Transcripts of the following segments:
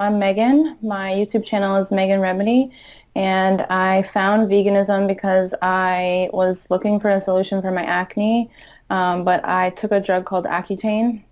I'm Megan. My YouTube channel is Megan Remedy, and I found veganism because I was looking for a solution for my acne, but I took a drug called Accutane.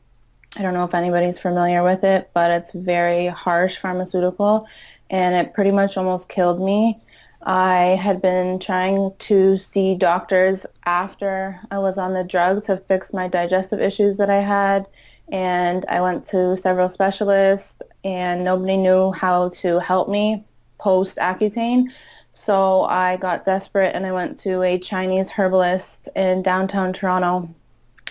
I don't know if anybody's familiar with it, but it's very harsh pharmaceutical, and it pretty much almost killed me. I had been trying to see doctors after I was on the drug to fix my digestive issues that I had, and I went to several specialists, and nobody knew how to help me post Accutane. So I got desperate and I went to a Chinese herbalist in downtown Toronto,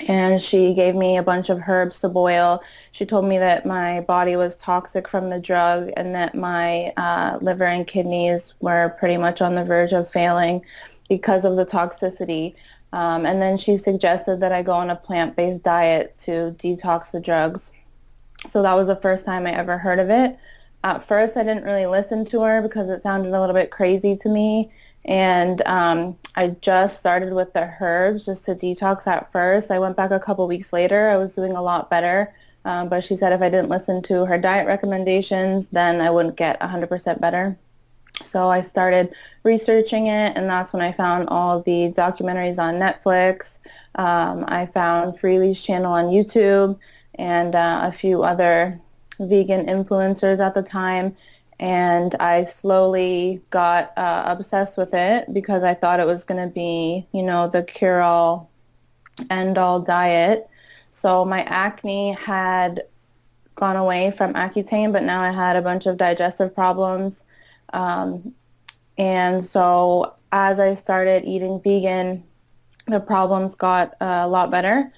and she gave me a bunch of herbs to boil. She told me that my body was toxic from the drug and that my liver and kidneys were pretty much on the verge of failing because of the toxicity. And then she suggested that I go on a plant-based diet to detox the drugs. So that was the first time I ever heard of it. At first, I didn't really listen to her because it sounded a little bit crazy to me. And I just started with the herbs just to detox at first. I went back a couple weeks later. I was doing a lot better. But she said if I didn't listen to her diet recommendations, then I wouldn't get 100% better. So I started researching it, and that's when I found all the documentaries on Netflix. I found Freely's channel on YouTube and a few other vegan influencers at the time. And I slowly got obsessed with it because I thought it was going to be, the cure-all, end-all diet. So my acne had gone away from Accutane, but now I had a bunch of digestive problems. Um, and so as I started eating vegan, the problems got a lot better.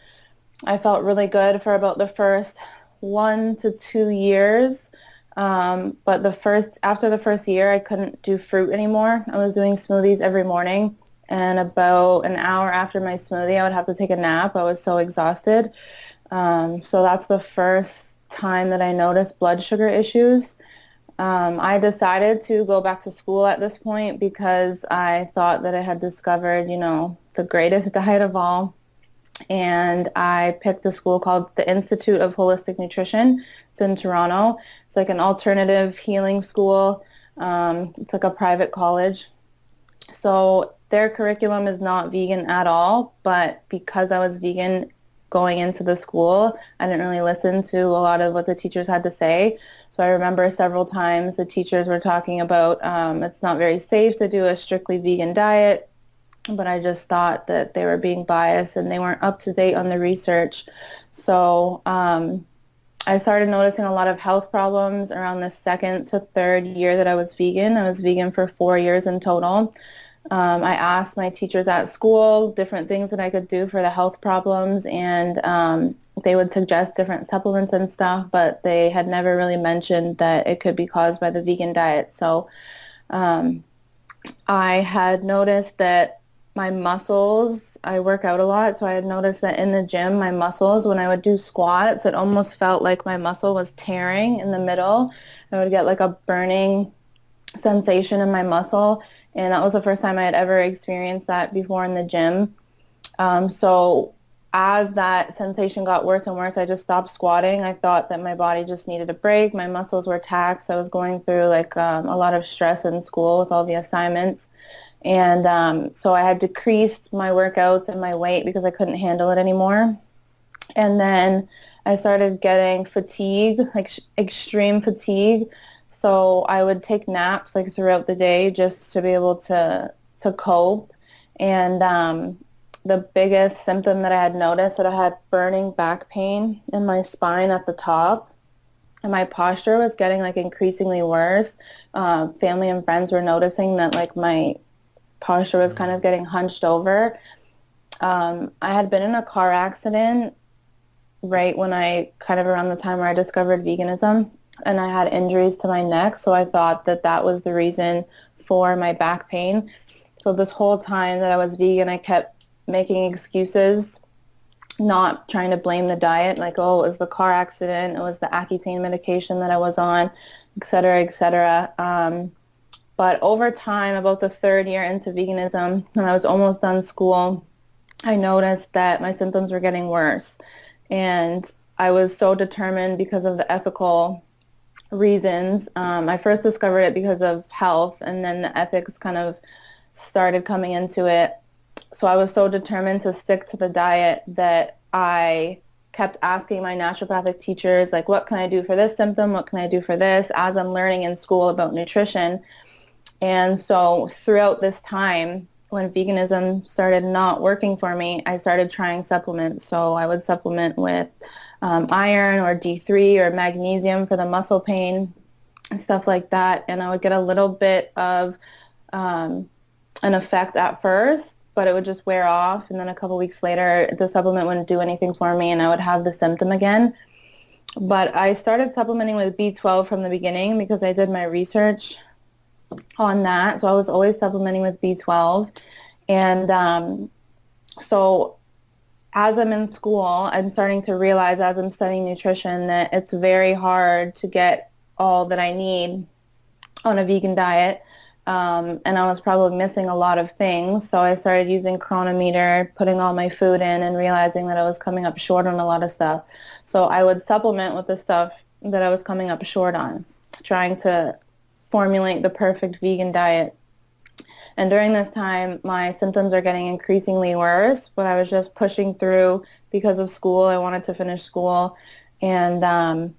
I felt really good for about the first 1 to 2 years. But after the first year, I couldn't do fruit anymore. I was doing smoothies every morning, and about an hour after my smoothie, I would have to take a nap. I was so exhausted. So that's the first time that I noticed blood sugar issues. I decided to go back to school at this point because I thought that I had discovered, the greatest diet of all. And I picked a school called the Institute of Holistic Nutrition. It's in Toronto. It's like an alternative healing school. It's like a private college. So their curriculum is not vegan at all, but because I was vegan going into the school, I didn't really listen to a lot of what the teachers had to say. So I remember several times the teachers were talking about it's not very safe to do a strictly vegan diet, but I just thought that they were being biased and they weren't up to date on the research. So I started noticing a lot of health problems around the second to third year that I was vegan. I was vegan for 4 years in total. I asked my teachers at school different things that I could do for the health problems, and they would suggest different supplements and stuff, but they had never really mentioned that it could be caused by the vegan diet. So I had noticed that my muscles, I work out a lot, so I had noticed that in the gym, my muscles, when I would do squats, it almost felt like my muscle was tearing in the middle. I would get like a burning sensation in my muscle, and that was the first time I had ever experienced that before in the gym. So as that sensation got worse and worse, I just stopped squatting. I thought that my body just needed a break. My muscles were taxed. I was going through like a lot of stress in school with all the assignments. And so I had decreased my workouts and my weight because I couldn't handle it anymore. And then I started getting fatigue, like extreme fatigue. So I would take naps like throughout the day just to be able to cope. And the biggest symptom that I had noticed that I had burning back pain in my spine at the top. And my posture was getting like increasingly worse. Family and friends were noticing that like my posture was kind of getting hunched over. I had been in a car accident right when around the time where I discovered veganism, and I had injuries to my neck, so I thought that that was the reason for my back pain. So this whole time that I was vegan, I kept making excuses, not trying to blame the diet, like, oh, it was the car accident, it was the Accutane medication that I was on, et cetera, et cetera. But over time, about the third year into veganism, when I was almost done school, I noticed that my symptoms were getting worse. And I was so determined because of the ethical reasons. I first discovered it because of health, and then the ethics kind of started coming into it. So I was so determined to stick to the diet that I kept asking my naturopathic teachers, like, what can I do for this symptom? What can I do for this? As I'm learning in school about nutrition. And so throughout this time, when veganism started not working for me, I started trying supplements. So I would supplement with iron or D3 or magnesium for the muscle pain and stuff like that. And I would get a little bit of um, an effect at first, but it would just wear off. And then a couple weeks later, the supplement wouldn't do anything for me and I would have the symptom again. But I started supplementing with B12 from the beginning because I did my research on that. So I was always supplementing with B12. And so as I'm in school, I'm starting to realize as I'm studying nutrition that it's very hard to get all that I need on a vegan diet. And I was probably missing a lot of things. So I started using Chronometer, putting all my food in and realizing that I was coming up short on a lot of stuff. So I would supplement with the stuff that I was coming up short on, trying to formulate the perfect vegan diet. And during this time, my symptoms are getting increasingly worse, but I was just pushing through because of school. I wanted to finish school. And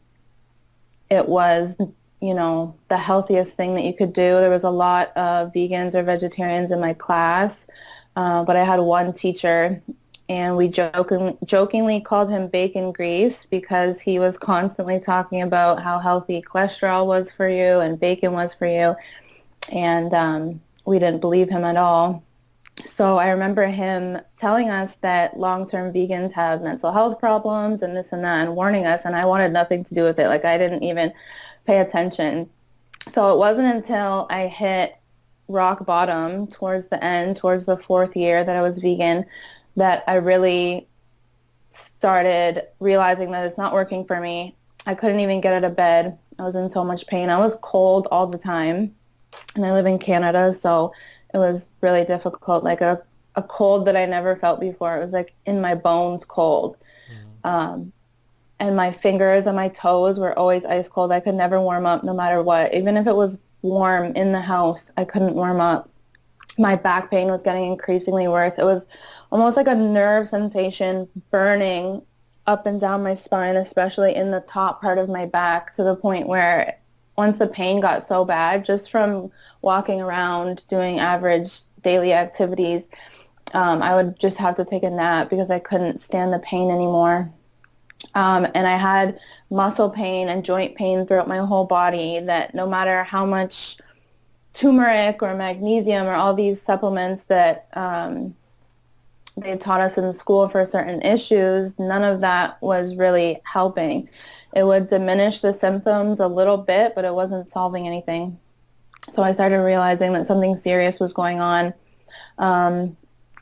it was, the healthiest thing that you could do. There was a lot of vegans or vegetarians in my class, but I had one teacher, and we jokingly called him bacon grease because he was constantly talking about how healthy cholesterol was for you and bacon was for you. And we didn't believe him at all. So I remember him telling us that long-term vegans have mental health problems and this and that and warning us, and I wanted nothing to do with it. Like, I didn't even pay attention. So it wasn't until I hit rock bottom towards the end, towards the 4th year that I was vegan, that I really started realizing that it's not working for me. I couldn't even get out of bed. I was in so much pain. I was cold all the time, and I live in Canada, so it was really difficult, like a cold that I never felt before. It was like in my bones cold. And my fingers and my toes were always ice cold. I could never warm up no matter what. Even if it was warm in the house, I couldn't warm up. My back pain was getting increasingly worse. It was almost like a nerve sensation burning up and down my spine, especially in the top part of my back, to the point where once the pain got so bad, just from walking around doing average daily activities, I would just have to take a nap because I couldn't stand the pain anymore. And I had muscle pain and joint pain throughout my whole body that no matter how much turmeric or magnesium or all these supplements that they taught us in school for certain issues, none of that was really helping. It would diminish the symptoms a little bit, but it wasn't solving anything. So I started realizing that something serious was going on.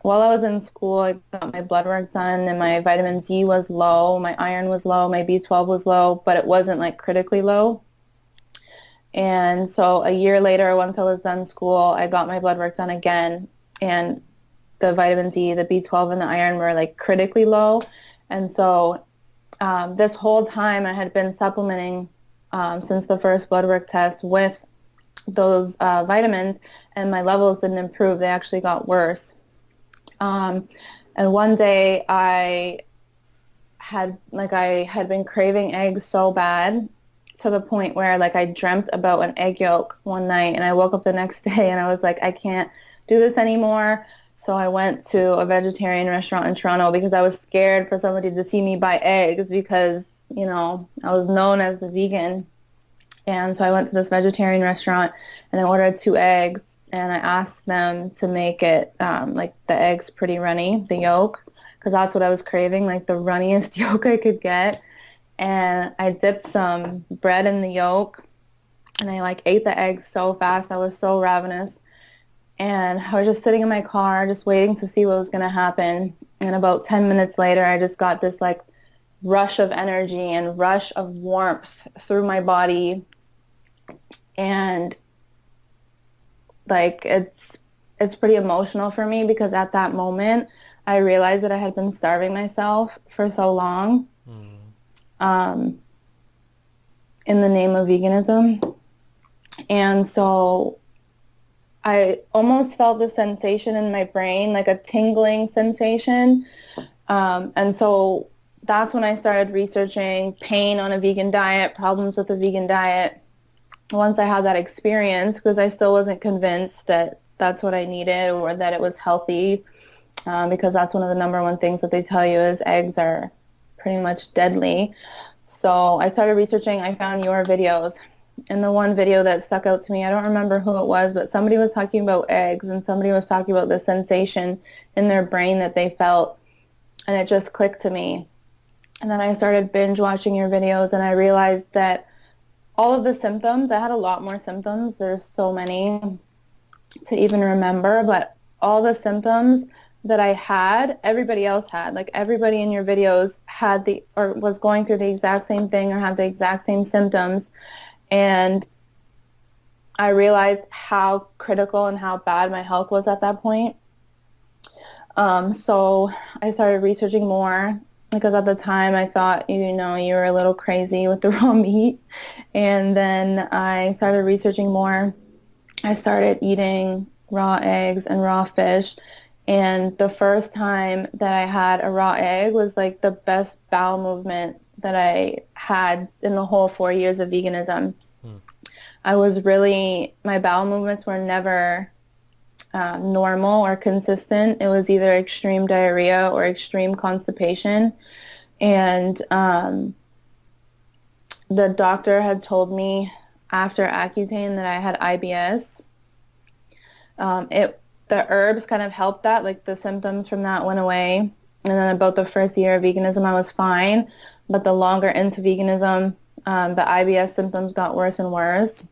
While I was in school, I got my blood work done, and my vitamin D was low, my iron was low, my B12 was low, but it wasn't like critically low. And so a year later, once I was done school, I got my blood work done again, and the vitamin D, the B12, and the iron were like critically low. And so this whole time I had been supplementing since the first blood work test with those vitamins, and my levels didn't improve. They actually got worse. And one day I had been craving eggs so bad to the point where like I dreamt about an egg yolk one night, and I woke up the next day and I was like, I can't do this anymore. So I went to a vegetarian restaurant in Toronto because I was scared for somebody to see me buy eggs because, I was known as the vegan. And so I went to this vegetarian restaurant and I ordered 2 eggs, and I asked them to make it like the eggs pretty runny, the yolk, because that's what I was craving, like the runniest yolk I could get. And I dipped some bread in the yolk, and I like ate the eggs so fast. I was so ravenous. And I was just sitting in my car, just waiting to see what was going to happen. And about 10 minutes later, I just got this like rush of energy and rush of warmth through my body. And like it's pretty emotional for me because at that moment, I realized that I had been starving myself for so long. in the name of veganism. And so I almost felt the sensation in my brain, like a tingling sensation. And so that's when I started researching pain on a vegan diet, problems with a vegan diet. Once I had that experience, because I still wasn't convinced that that's what I needed or that it was healthy, because that's one of the number one things that they tell you is eggs are pretty much deadly. So I started researching. I found your videos. And the one video that stuck out to me, I don't remember who it was, but somebody was talking about eggs and somebody was talking about the sensation in their brain that they felt. And it just clicked to me. And then I started binge watching your videos and I realized that all of the symptoms, I had a lot more symptoms. There's so many to even remember, but all the symptoms that I had, everybody else had. Like everybody in your videos had or was going through the exact same thing or had the exact same symptoms. And I realized how critical and how bad my health was at that point. So I started researching more because at the time I thought, you were a little crazy with the raw meat. And then I started researching more. I started eating raw eggs and raw fish. And the first time that I had a raw egg was like the best bowel movement that I had in the whole 4 years of veganism. My bowel movements were never normal or consistent. It was either extreme diarrhea or extreme constipation. And the doctor had told me after Accutane that I had IBS. The herbs kind of helped that, like the symptoms from that went away. And then about the first year of veganism, I was fine. But the longer into veganism, the IBS symptoms got worse and worse.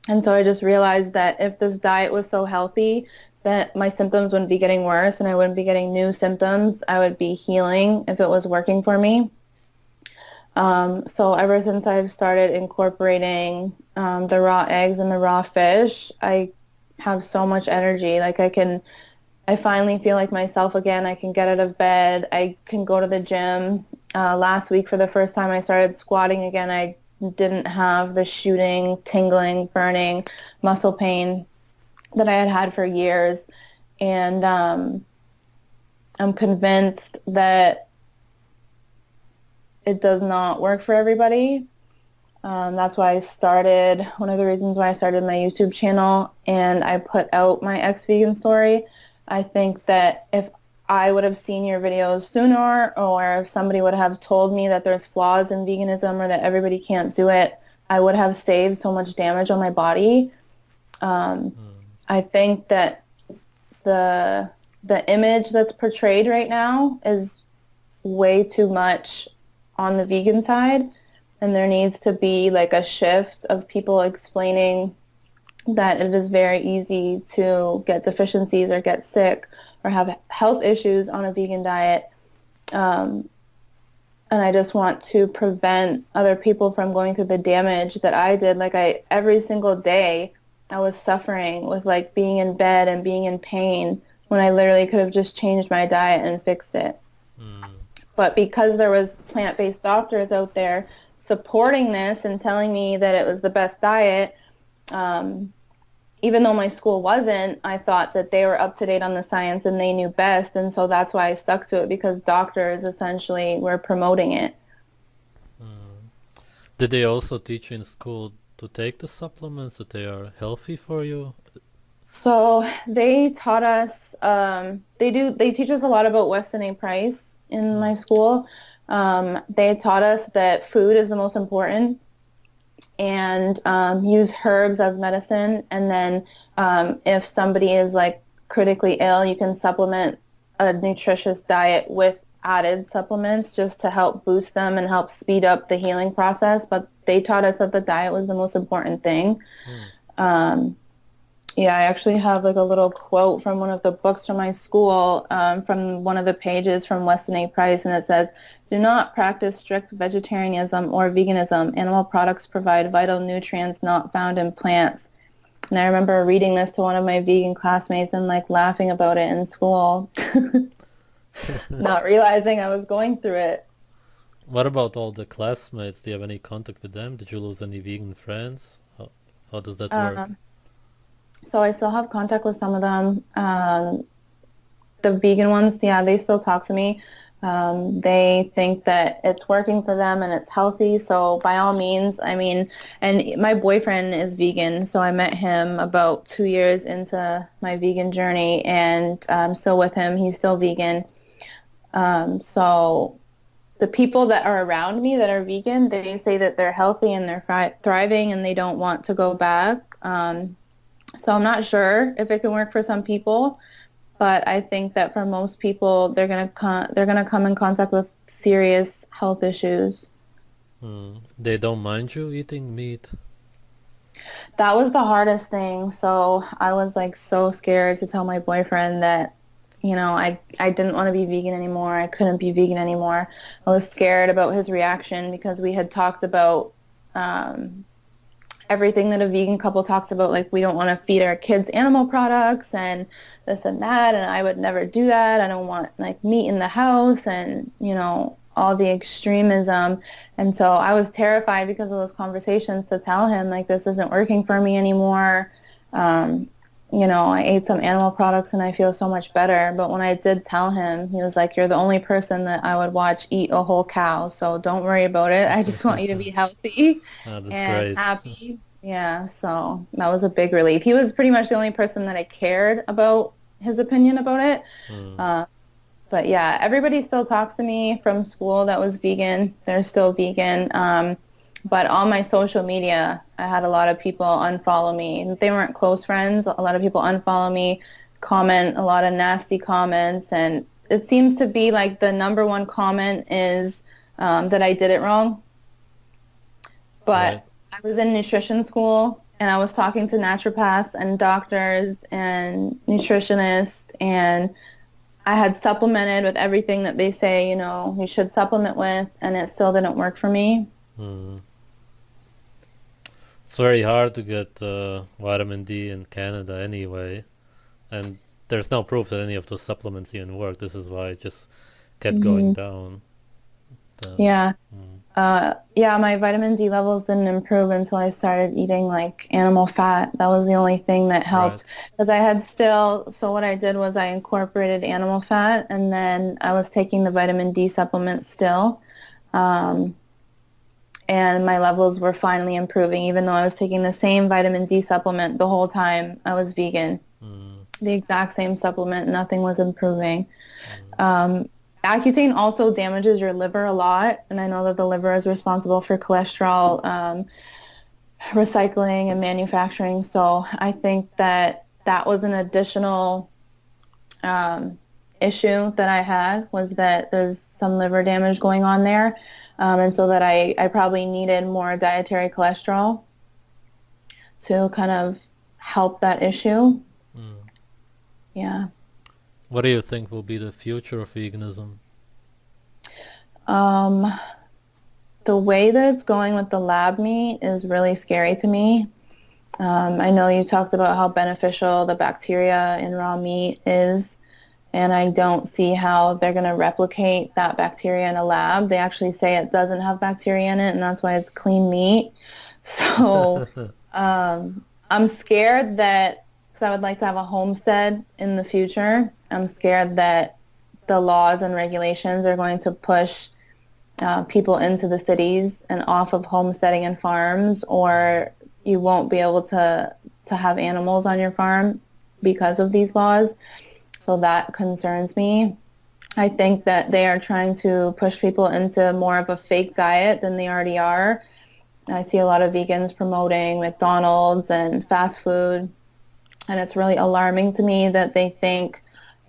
And so I just realized that if this diet was so healthy, that my symptoms wouldn't be getting worse and I wouldn't be getting new symptoms. I would be healing if it was working for me. So ever since I've started incorporating the raw eggs and the raw fish, I have so much energy. Like I finally feel like myself again. I can get out of bed. I can go to the gym. Last week, for the first time, I started squatting again. I didn't have the shooting, tingling, burning muscle pain that I had for years. And I'm convinced that it does not work for everybody. That's why one of the reasons why I started my YouTube channel and I put out my ex-vegan story. I think that if I would have seen your videos sooner, or if somebody would have told me that there's flaws in veganism or that everybody can't do it, I would have saved so much damage on my body. I think that the image that's portrayed right now is way too much on the vegan side, and there needs to be like a shift of people explaining that it is very easy to get deficiencies or get sick or have health issues on a vegan diet. And I just want to prevent other people from going through the damage that I did. Like every single day I was suffering with like being in bed and being in pain when I literally could have just changed my diet and fixed it. But because there was plant-based doctors out there supporting this and telling me that it was the best diet, even though my school wasn't, I thought that they were up to date on the science and they knew best. And so that's why I stuck to it, because doctors essentially were promoting it. Did they also teach you in school to take the supplements, that they are healthy for you? So they taught us, they teach us a lot about Weston A. Price in my school. They taught us that food is the most important, and use herbs as medicine. And then if somebody is like critically ill, you can supplement a nutritious diet with added supplements just to help boost them and help speed up the healing process. But they taught us that the diet was the most important thing. Yeah, I actually have like a little quote from one of the books from my school, from one of the pages from Weston A. Price, and it says, "Do not practice strict vegetarianism or veganism. Animal products provide vital nutrients not found in plants." And I remember reading this to one of my vegan classmates and like laughing about it in school, not realizing I was going through it. What about all the classmates? Do you have any contact with them? Did you lose any vegan friends? How does that work? Um, so I still have contact with some of them. The vegan ones, yeah, they still talk to me. They think that it's working for them and it's healthy. So by all means, I mean, and my boyfriend is vegan, so I met him about 2 years into my vegan journey, and I'm still with him. He's still vegan. So the people that are around me that are vegan, they say that they're healthy and they're thriving and they don't want to go back. So I'm not sure if it can work for some people. But I think that for most people, they're gonna come in contact with serious health issues. They don't mind you eating meat? That was the hardest thing. So I was like so scared to tell my boyfriend that, I didn't want to be vegan anymore. I couldn't be vegan anymore. I was scared about his reaction because we had talked about um, everything that a vegan couple talks about, like we don't want to feed our kids animal products and this and that, and I would never do that. I don't want like meat in the house and, all the extremism. And so I was terrified because of those conversations to tell him like this isn't working for me anymore. Um, I ate some animal products and I feel so much better. But when I did tell him, he was like, "You're the only person that I would watch eat a whole cow, so don't worry about it. I just want you to be healthy That's and great. happy." Yeah, so that was a big relief. He was pretty much the only person that I cared about his opinion about it. Hmm. Uh, but yeah, everybody still talks to me from school that was vegan. They're still vegan. But on my social media, I had a lot of people unfollow me. They weren't close friends. A lot of people unfollow me, comment a lot of nasty comments, and it seems to be like the number one comment is that I did it wrong. Right. But I was in nutrition school and I was talking to naturopaths and doctors and nutritionists, and I had supplemented with everything that they say, you should supplement with, and it still didn't work for me. Hmm. It's very hard to get vitamin D in Canada anyway, and there's no proof that any of those supplements even work. This is why it just kept going Hmm. down. The, Yeah. mm, Yeah, my vitamin D levels didn't improve until I started eating like animal fat. That was the only thing that right. helped because I had still, so what I did was I incorporated animal fat and then I was taking the vitamin D supplement still. Um, and my levels were finally improving, even though I was taking the same vitamin D supplement the whole time I was vegan. Mm, The exact same supplement, nothing was improving. mm, Um, Accutane also damages your liver a lot, and I know that the liver is responsible for cholesterol recycling and manufacturing. So I think that that was an additional um, issue that I had was that there's some liver damage going on there, and so that I probably needed more dietary cholesterol to kind of help that issue. mm. Yeah. What do you think will be the future of veganism? Um, the way that it's going with the lab meat is really scary to me. I know you talked about how beneficial the bacteria in raw meat is, and I don't see how they're going to replicate that bacteria in a lab. They actually say it doesn't have bacteria in it, and that's why it's clean meat. So I'm scared that, because I would like to have a homestead in the future, I'm scared that the laws and regulations are going to push people into the cities and off of homesteading and farms, or you won't be able to have animals on your farm because of these laws. So that concerns me. I think that they are trying to push people into more of a fake diet than they already are. I see a lot of vegans promoting McDonald's and fast food, and it's really alarming to me that they think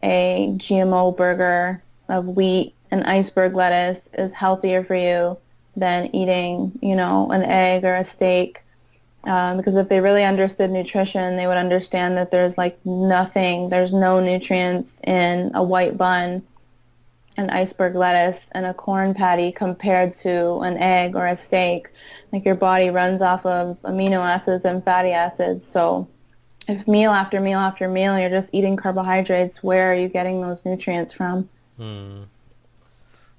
a GMO burger of wheat and iceberg lettuce is healthier for you than eating, an egg or a steak. Because if they really understood nutrition, they would understand that there's like nothing, there's no nutrients in a white bun, an iceberg lettuce, and a corn patty compared to an egg or a steak. Like your body runs off of amino acids and fatty acids. So if meal after meal after meal you're just eating carbohydrates, where are you getting those nutrients from? Mm.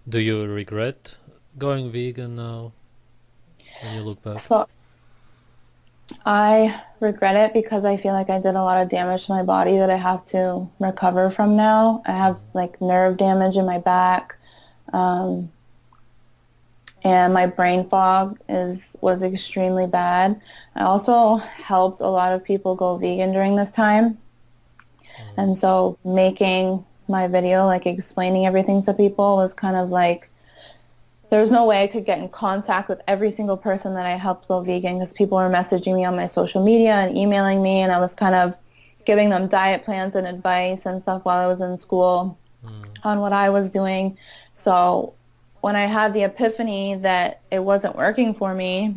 Do you regret going vegan now when you look back? So I regret it because I feel like I did a lot of damage to my body that I have to recover from now. I have Mm. like nerve damage in my back, um, and my brain fog is was extremely bad. I also helped a lot of people go vegan during this time, Mm. and so making my video, like explaining everything to people, was kind of like there was no way I could get in contact with every single person that I helped go vegan because people were messaging me on my social media and emailing me, and I was kind of giving them diet plans and advice and stuff while I was in school Mm. on what I was doing. So when I had the epiphany that it wasn't working for me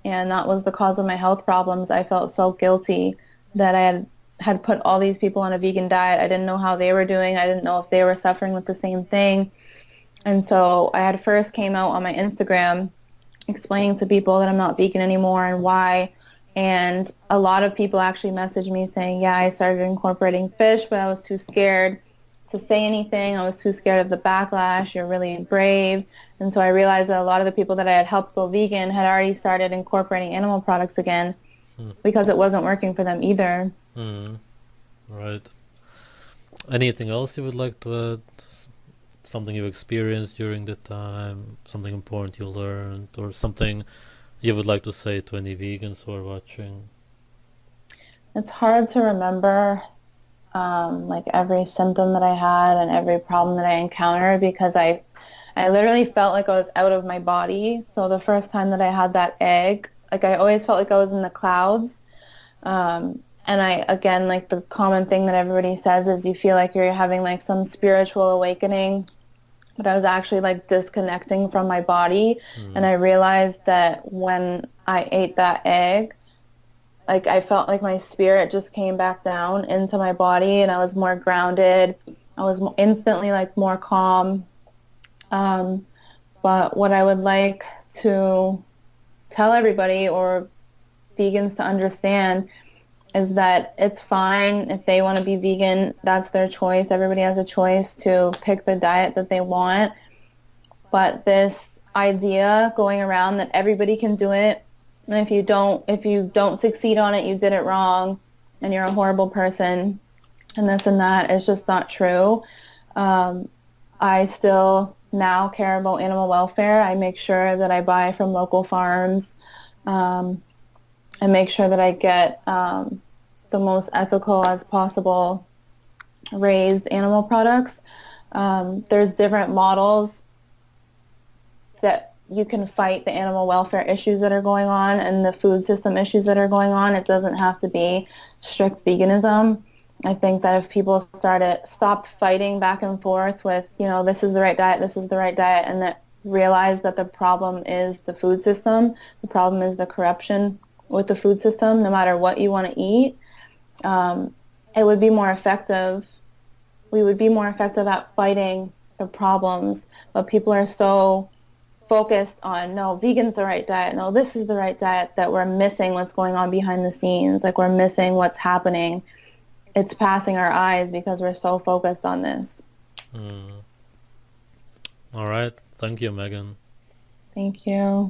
and that was the cause of my health problems, I felt so guilty that I had put all these people on a vegan diet. I didn't know how they were doing. I didn't know if they were suffering with the same thing. And so I had first came out on my Instagram explaining to people that I'm not vegan anymore and why. And a lot of people actually messaged me saying, yeah, I started incorporating fish, but I was too scared to say anything. I was too scared of the backlash. You're really brave. And so I realized that a lot of the people that I had helped go vegan had already started incorporating animal products again Mm. because it wasn't working for them either. Mm. Right. Anything else you would like to add? Something you experienced during the time, something important you learned, or something you would like to say to any vegans who are watching? It's hard to remember like every symptom that I had and every problem that I encountered because I literally felt like I was out of my body. So the first time that I had that egg, like I always felt like I was in the clouds. And I, again, like the common thing that everybody says is you feel like you're having like some spiritual awakening, but I was actually like disconnecting from my body. And Mm. I realized that when I ate that egg, like I felt like my spirit just came back down into my body and I was more grounded. I was instantly like more calm. Um, but what I would like to tell everybody or vegans to understand is that it's fine if they want to be vegan. That's their choice. Everybody has a choice to pick the diet that they want. But this idea going around that everybody can do it, and if you don't succeed on it, you did it wrong, and you're a horrible person, and this and that is just not true. Um, I still now care about animal welfare. I make sure that I buy from local farms. Um, I make sure that I get the most ethical as possible raised animal products. There's different models that you can fight the animal welfare issues that are going on and the food system issues that are going on. It doesn't have to be strict veganism. I think that if people stopped fighting back and forth with, this is the right diet, this is the right diet, and that realize that the problem is the food system, the problem is the corruption with the food system, no matter what you want to eat, um, it would be more effective. We would be more effective at fighting the problems, but people are so focused on, no, vegan's the right diet, no, this is the right diet, that we're missing what's going on behind the scenes. Like we're missing what's happening. It's passing our eyes because we're so focused on this. Mm. All right. Thank you, Megan. Thank you.